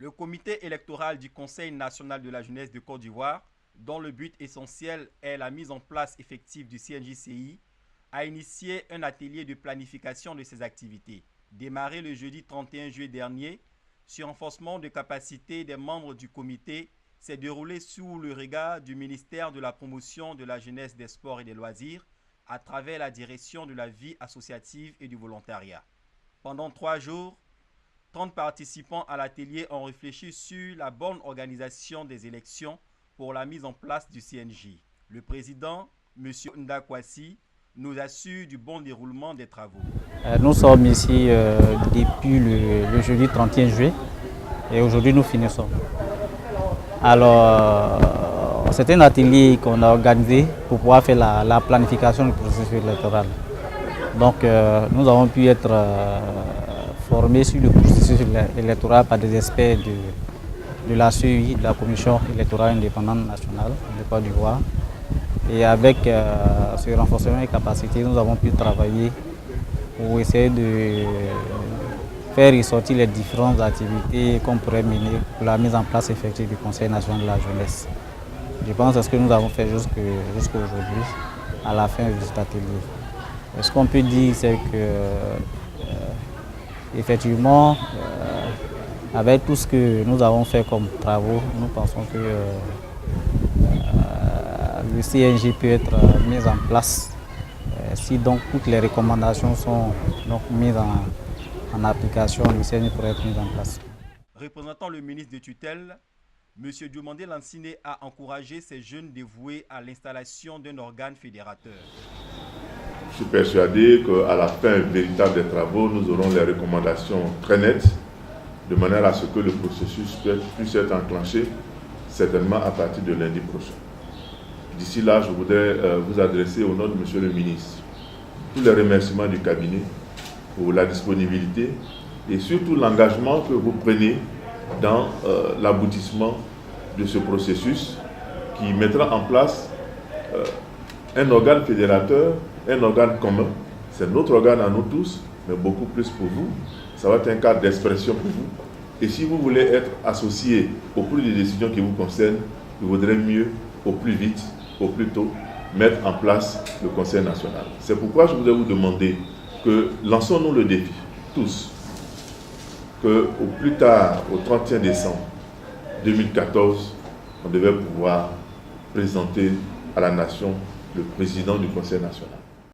Le comité électoral du Conseil national de la jeunesse de Côte d'Ivoire, dont le but essentiel est la mise en place effective du CNJCI, a initié un atelier de planification de ses activités, démarré le jeudi 31 juillet dernier. Ce renforcement de capacité des membres du comité s'est déroulé sous le regard du ministère de la Promotion de la jeunesse, des sports et des loisirs à travers la direction de la vie associative et du volontariat. Pendant 3 jours, 30 participants à l'atelier ont réfléchi sur la bonne organisation des élections pour la mise en place du CNJ. Le président, M. Ndakwasi, nous assure du bon déroulement des travaux. Nous sommes ici depuis le jeudi 31 juillet et aujourd'hui nous finissons. Alors, c'est un atelier qu'on a organisé pour pouvoir faire la planification du processus électoral. Donc, nous avons pu être formés sur le processus électoral par des experts de la CEI, de la Commission électorale indépendante nationale de Côte d'Ivoire. Et avec ce renforcement des capacités, nous avons pu travailler pour essayer de faire ressortir les différentes activités qu'on pourrait mener pour la mise en place effective du Conseil national de la jeunesse. Je pense que c'est ce que nous avons fait jusqu'à aujourd'hui, à la fin de cet atelier. Ce qu'on peut dire, c'est que effectivement, avec tout ce que nous avons fait comme travaux, nous pensons que le CNJ peut être mis en place si donc toutes les recommandations sont donc mises en application, le CNJ pourrait être mis en place. Représentant le ministre de tutelle, M. Diomandé Lansine a encouragé ces jeunes dévoués à l'installation d'un organe fédérateur. Je suis persuadé qu'à la fin véritable des travaux, nous aurons les recommandations très nettes, de manière à ce que le processus puisse être enclenché, certainement à partir de lundi prochain. D'ici là, je voudrais vous adresser au nom de M. le ministre tous les remerciements du cabinet pour la disponibilité et surtout l'engagement que vous prenez dans l'aboutissement de ce processus qui mettra en place un organe fédérateur, un organe commun. C'est notre organe à nous tous, mais beaucoup plus pour vous. Ça va être un cadre d'expression pour vous. Et si vous voulez être associé aux plus des décisions qui vous concernent, il vaudrait mieux, au plus vite, au plus tôt, mettre en place le Conseil national. C'est pourquoi je voudrais vous demander que lançons-nous le défi, tous, qu'au plus tard, au 31 décembre 2014, on devait pouvoir présenter à la nation le président du Conseil national.